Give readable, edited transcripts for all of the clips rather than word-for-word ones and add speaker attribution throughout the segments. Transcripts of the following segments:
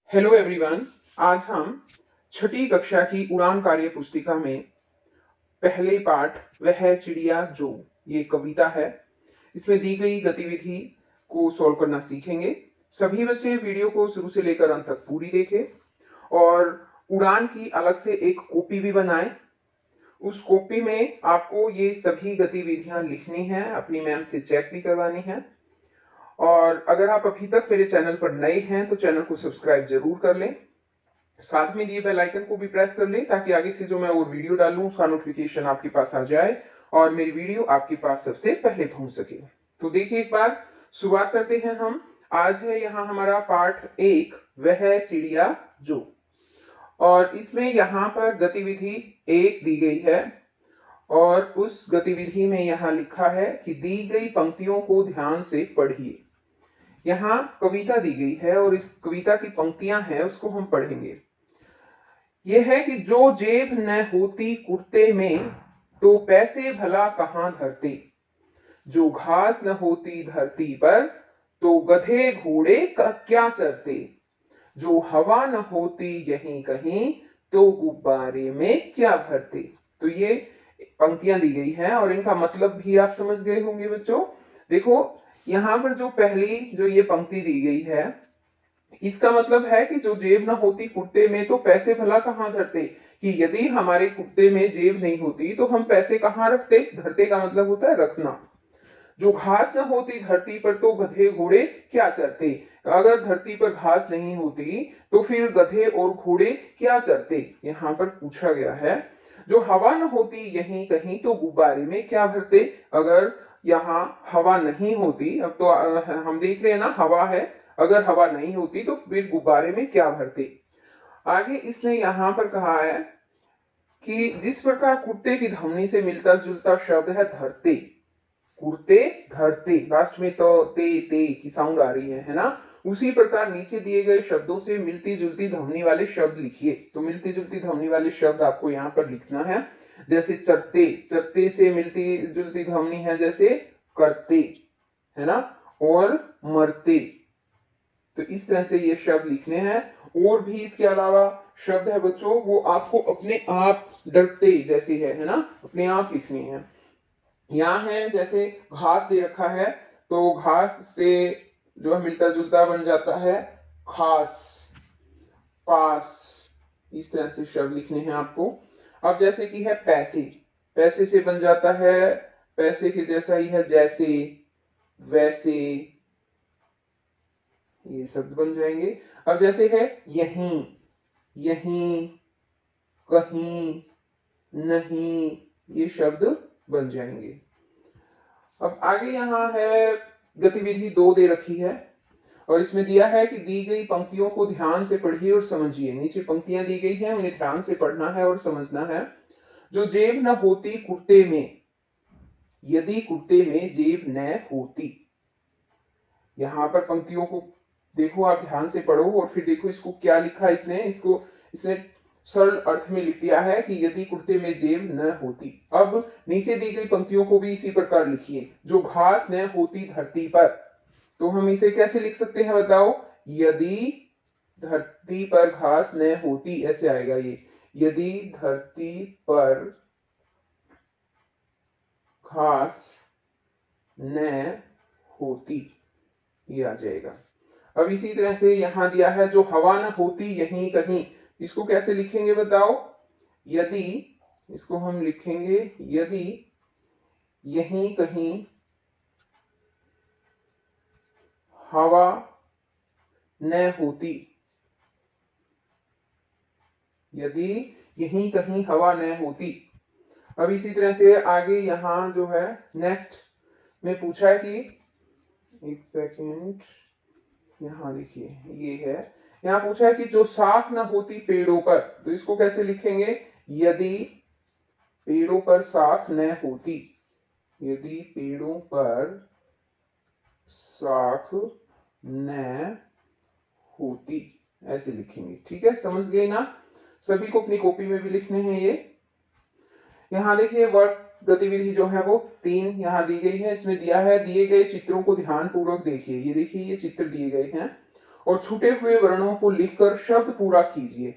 Speaker 1: Hello everyone. आज हम छठी कक्षा की उड़ान कार्य पुस्तिका में पहले पाठ वह चिड़िया जो ये कविता है, इसमें दी गई गतिविधि को सॉल्व करना सीखेंगे। सभी बच्चे वीडियो को शुरू से लेकर अंत तक पूरी देखें और उड़ान की अलग से एक कॉपी भी बनाएं। उस कॉपी में आपको ये सभी गतिविधियां लिखनी है, अपनी मैम से चेक भी करवानी है। और अगर आप अभी तक मेरे चैनल पर नए हैं तो चैनल को सब्सक्राइब जरूर कर लें, साथ में दिए बेल आइकन को भी प्रेस कर लें ताकि आगे से जो मैं और वीडियो डालूं उसका नोटिफिकेशन आपके पास आ जाए और मेरी वीडियो आपके पास सबसे पहले पहुंच सके। तो देखिए, एक बार शुरुआत करते हैं हम। आज है यहाँ हमारा पार्ट 1, वह चिड़िया जो। और इसमें यहाँ पर गतिविधि 1 दी गई है और उस गतिविधि में यहाँ लिखा है कि दी गई पंक्तियों को ध्यान से पढ़िए। यहाँ कविता दी गई है और इस कविता की पंक्तियां हैं उसको हम पढ़ेंगे। यह है कि जो जेब न होती कुर्ते में तो पैसे भला कहां धरते, जो घास न होती धरती पर तो गधे घोड़े का क्या चरते, जो हवा न होती यहीं कहीं तो गुब्बारे में क्या भरते। तो ये पंक्तियां दी गई हैं और इनका मतलब भी आप समझ गए होंगे बच्चों। देखो, यहाँ पर जो पहली जो ये पंक्ति दी गई है, इसका मतलब है कि जो जेब ना होती कुर्ते में तो पैसे भला कहां धरते, कि यदि हमारे कुर्ते में जेब नहीं होती तो हम पैसे कहां रखते। धरते का मतलब होता है रखना। जो घास न होती धरती पर तो गधे घोड़े क्या चरते, अगर धरती पर घास नहीं होती तो फिर गधे और घोड़े क्या चरते। यहाँ पर पूछा गया है जो हवा न होती यहीं कहीं तो गुब्बारे में क्या भरते। अगर यहाँ हवा नहीं होती, अब तो हम देख रहे हैं ना हवा है, अगर हवा नहीं होती तो फिर गुब्बारे में क्या भरते। आगे इसने यहाँ पर कहा है कि जिस प्रकार कुत्ते की धमनी से मिलता जुलता शब्द है धरते, कुर्ते धरते, लास्ट में तो ते की साउंड आ रही है ना। उसी प्रकार नीचे दिए गए शब्दों से मिलती जुलती ध्वनि वाले शब्द लिखिए। तो मिलती जुलती ध्वनि वाले शब्द आपको यहाँ पर लिखना है। जैसे चरते, चरते से मिलती जुलती ध्वनि है जैसे करते, है ना। और मरते, तो इस तरह से ये शब्द लिखने हैं। और भी इसके अलावा शब्द है बच्चों, वो आपको अपने आप डरते जैसे है ना, अपने आप लिखनी है। यहाँ है जैसे घास दे रखा है तो घास से जो है मिलता जुलता बन जाता है खास, पास, इस तरह से शब्द लिखने हैं आपको। अब जैसे कि है पैसे, पैसे से बन जाता है पैसे के जैसा ही है जैसे, वैसे, ये शब्द बन जाएंगे। अब जैसे है यहीं, यहीं, कहीं, नहीं, ये शब्द बन जाएंगे। अब आगे यहाँ है गतिविधि 2 दे रखी है और इसमें दिया है कि दी गई पंक्तियों को ध्यान से पढ़िए और समझिए। नीचे पंक्तियां दी गई हैं, उन्हें ध्यान से पढ़ना है और समझना है। जो जेब न होती कुर्ते में, यदि कुर्ते में जेब न होती। यहाँ पर पंक्तियों को देखो, आप ध्यान से पढ़ो और फिर देखो इसको क्या लिखा इसने। इसने सरल अर्थ में लिख दिया है कि यदि कुर्ते में जेब न होती। अब नीचे दी गई पंक्तियों को भी इसी प्रकार लिखिए। जो घास न होती धरती पर, तो हम इसे कैसे लिख सकते हैं बताओ। यदि धरती पर घास न होती, ऐसे आएगा ये। यदि धरती पर घास न होती, ये आ जाएगा। अब इसी तरह से यहां दिया है जो हवा न होती यहीं कहीं, इसको कैसे लिखेंगे बताओ। यदि, इसको हम लिखेंगे यदि यहीं कहीं हवा न होती, यदि यहीं कहीं हवा न होती। अब इसी तरह से आगे यहां जो है नेक्स्ट में पूछा है कि, एक सेकेंड, यहाँ देखिए ये है, यहाँ पूछा है कि जो शाख न होती पेड़ों पर, तो इसको कैसे लिखेंगे। यदि पेड़ों पर शाख न होती, यदि पेड़ों पर शाख न होती, ऐसे लिखेंगे। ठीक है, समझ गए ना। सभी को अपनी कॉपी में भी लिखने हैं ये। यहाँ देखिए वर्क गतिविधि जो है वो 3 यहाँ दी गई है। इसमें दिया है दिए गए चित्रों को ध्यान पूर्वक देखिए। ये देखिए ये चित्र दिए गए हैं और छूटे हुए वर्णों को लिखकर शब्द पूरा कीजिए।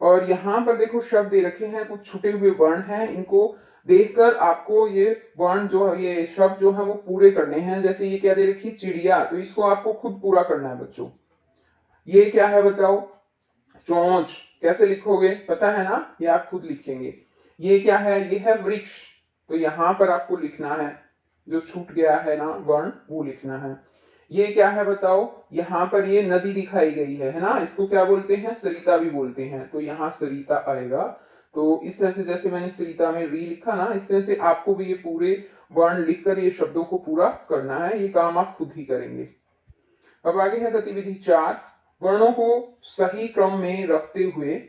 Speaker 1: और यहाँ पर देखो शब्द दे रखे हैं, कुछ छूटे हुए वर्ण हैं, इनको देखकर आपको ये वर्ण जो है, ये शब्द जो है वो पूरे करने हैं। जैसे ये क्या दे रखी, चिड़िया, तो इसको आपको खुद पूरा करना है बच्चों। ये क्या है बताओ, चोंच, कैसे लिखोगे पता है ना, ये आप खुद लिखेंगे। ये क्या है, ये है वृक्ष, तो यहां पर आपको लिखना है, जो छूट गया है ना वर्ण वो लिखना है। ये क्या है बताओ, यहाँ पर ये नदी दिखाई गई है ना, इसको क्या बोलते हैं, सरिता भी बोलते हैं, तो यहाँ सरिता आएगा। तो इस तरह से जैसे मैंने सरिता में री लिखा ना, इस तरह से आपको भी ये पूरे वर्ण लिखकर ये शब्दों को पूरा करना है। ये काम आप खुद ही करेंगे। अब आगे है गतिविधि 4, वर्णों को सही क्रम में रखते हुए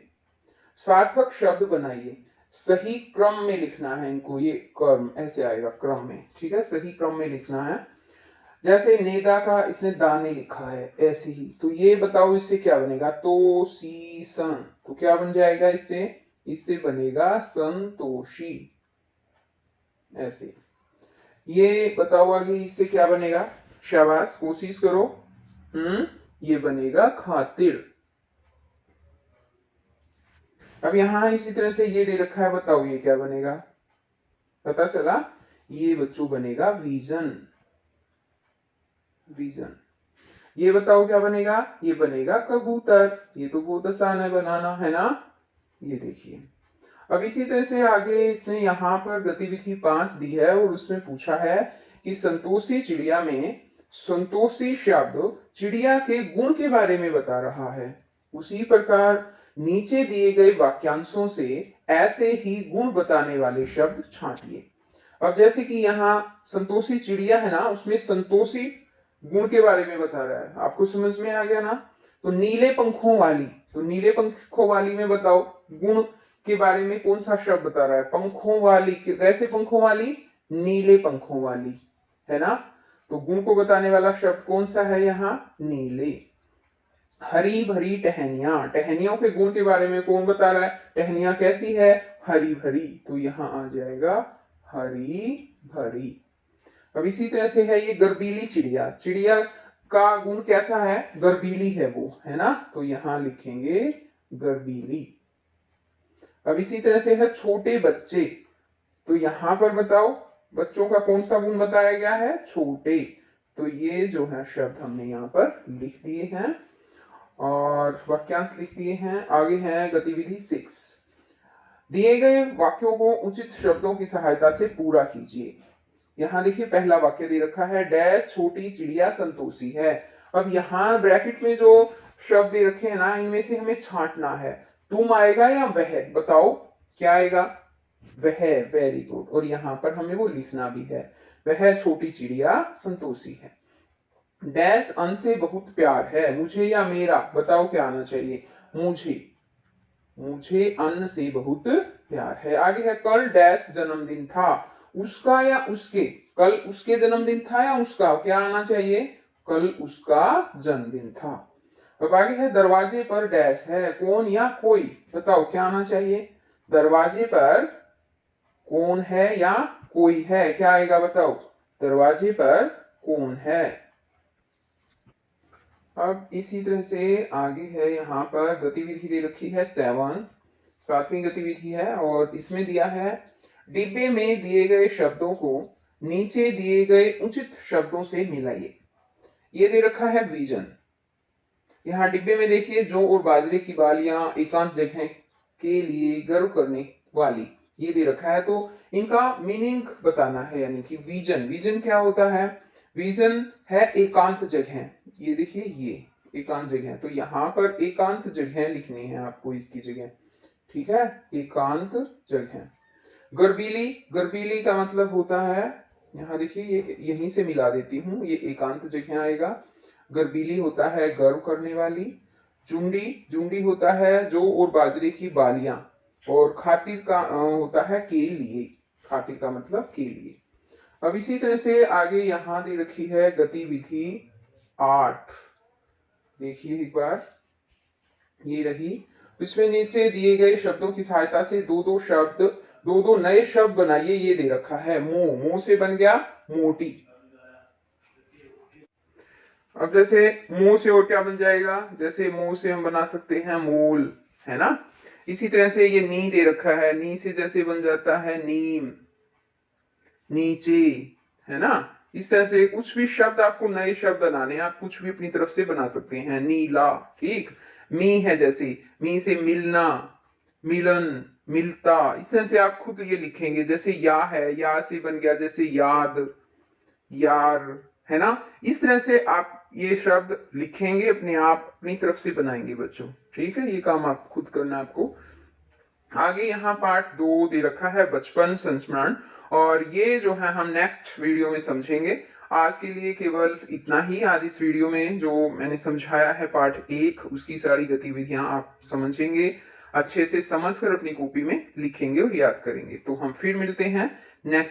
Speaker 1: सार्थक शब्द बनाइए। सही क्रम में लिखना है इनको, ये क्रम ऐसे आएगा, क्रम में, ठीक है, सही क्रम में लिखना है। जैसे नेदा का इसने दाने लिखा है ऐसे ही, तो ये बताओ इससे क्या बनेगा, तो सी सन, तो क्या बन जाएगा इससे, इससे बनेगा संतोषी, ऐसे। ये बताओ आगे इससे क्या बनेगा, शाबाश कोशिश करो। ये बनेगा खातिर। अब यहां इसी तरह से ये दे रखा है, बताओ ये क्या बनेगा, पता चला, ये बच्चों बनेगा विजन, विजन। ये बताओ क्या बनेगा, ये बनेगा कबूतर। ये तो बहुत आसान है बनाना, है ना। ये देखिए, अब इसी तरह से आगे इसने यहाँ पर गतिविधि 5 दी है और उसमें पूछा है कि संतोषी चिड़िया में संतोषी शब्द चिड़िया के गुण के बारे में बता रहा है। उसी प्रकार नीचे दिए गए वाक्यांशों से ऐसे ही गुण बताने वाले शब्द छांटिए। अब जैसे कि यहाँ संतोषी चिड़िया है ना, उसमें संतोषी गुण के बारे में बता रहा है, आपको समझ में आ गया ना। तो नीले पंखों वाली, तो नीले पंखों वाली में बताओ गुण के बारे में कौन सा शब्द बता रहा है, पंखों वाली, कैसे पंखों वाली, नीले पंखों वाली, है ना। तो गुण को बताने वाला शब्द कौन सा है यहाँ, नीले। हरी भरी टहनियां, टहनियों के गुण के बारे में कौन बता रहा है, टहनियां कैसी है, हरी भरी, तो यहाँ आ जाएगा हरी भरी। अब इसी तरह से है ये गर्बीली चिड़िया, चिड़िया का गुण कैसा है, गर्बीली है वो, है ना, तो यहां लिखेंगे गर्बीली। अब इसी तरह से है छोटे बच्चे, तो यहां पर बताओ बच्चों का कौन सा गुण बताया गया है, छोटे, तो ये जो है शब्द हमने यहाँ पर लिख दिए हैं और वाक्यांश लिख दिए हैं। आगे है गतिविधि 6, दिए गए वाक्यों को उचित शब्दों की सहायता से पूरा कीजिए। यहाँ देखिए पहला वाक्य दे रखा है, डैश छोटी चिड़िया संतोषी है। अब यहाँ ब्रैकेट में जो शब्द दे रखे हैं ना, इनमें से हमें छांटना है, तुम आएगा या वह, बताओ क्या आएगा, वह, वेरी गुड। और यहाँ पर हमें वो लिखना भी है, वह छोटी चिड़िया संतोषी है। डैश अन से बहुत प्यार है, मुझे या मेरा, बताओ क्या आना चाहिए, मुझे, मुझे अन्न से बहुत प्यार है। आगे है कल डैश जन्मदिन था, उसका या उसके, कल उसके जन्मदिन था या उसका, क्या आना चाहिए, कल उसका जन्मदिन था। अब आगे है दरवाजे पर डैश है, कौन या कोई, बताओ क्या आना चाहिए, दरवाजे पर कौन है या कोई है, क्या आएगा बताओ, दरवाजे पर कौन है। अब इसी तरह से आगे है, यहाँ पर गतिविधि दे रखी है 7, 7वीं गतिविधि है और इसमें दिया है, डिब्बे में दिए गए शब्दों को नीचे दिए गए उचित शब्दों से मिलाइए। ये दे रखा है विजन। यहाँ डिब्बे में देखिए, जौ और बाजरे की बालियां एकांत जगह के लिए गर्व करने वाली, ये दे रखा है, तो इनका मीनिंग बताना है, यानी कि विजन, विजन क्या होता है, विजन है एकांत जगह, ये देखिए ये एकांत जगह, तो यहाँ पर एकांत जगह लिखनी है आपको इसकी जगह, ठीक है, एकांत जगह। गर्बीली, गर्बीली का मतलब होता है, यहाँ देखिए ये यहीं से मिला देती हूँ, ये एकांत जगह आएगा। गर्बीली होता है गर्व करने वाली। जुंडी, जुंडी होता है जौ और बाजरे की बालियां। और खातिर का होता है के लिए, खातिर का मतलब के लिए। अब इसी तरह से आगे यहाँ दे रखी है गतिविधि 8, देखिए एक बार, ये रही, इसमें नीचे दिए गए शब्दों की सहायता से दो दो शब्द, दो दो नए शब्द बनाइए। ये दे रखा है, मोह, मोह से बन गया मोटी। अब जैसे मुंह से और क्या बन जाएगा, जैसे मुंह से हम बना सकते हैं मूल, है ना। इसी तरह से ये नी दे रखा है, नी से जैसे बन जाता है नीम, नीचे, है ना। इस तरह से कुछ भी शब्द आपको नए शब्द बनाने, आप कुछ भी अपनी तरफ से बना सकते हैं। नीला, ठीक। मी है जैसे, मी से मिलना, मिलन, मिलता, इस तरह से आप खुद ये लिखेंगे। जैसे या है, या से बन गया जैसे याद, यार, है ना। इस तरह से आप ये शब्द लिखेंगे, अपने आप अपनी तरफ से बनाएंगे बच्चों, ठीक है। ये काम आप खुद करना है आपको। आगे यहाँ पार्ट 2 दे रखा है बचपन संस्मरण, और ये जो है हम नेक्स्ट वीडियो में समझेंगे। आज के लिए केवल इतना ही। आज इस वीडियो में जो मैंने समझाया है पार्ट 1, उसकी सारी गतिविधियां आप समझेंगे, अच्छे से समझकर अपनी कॉपी में लिखेंगे और याद करेंगे। तो हम फिर मिलते हैं नेक्स्ट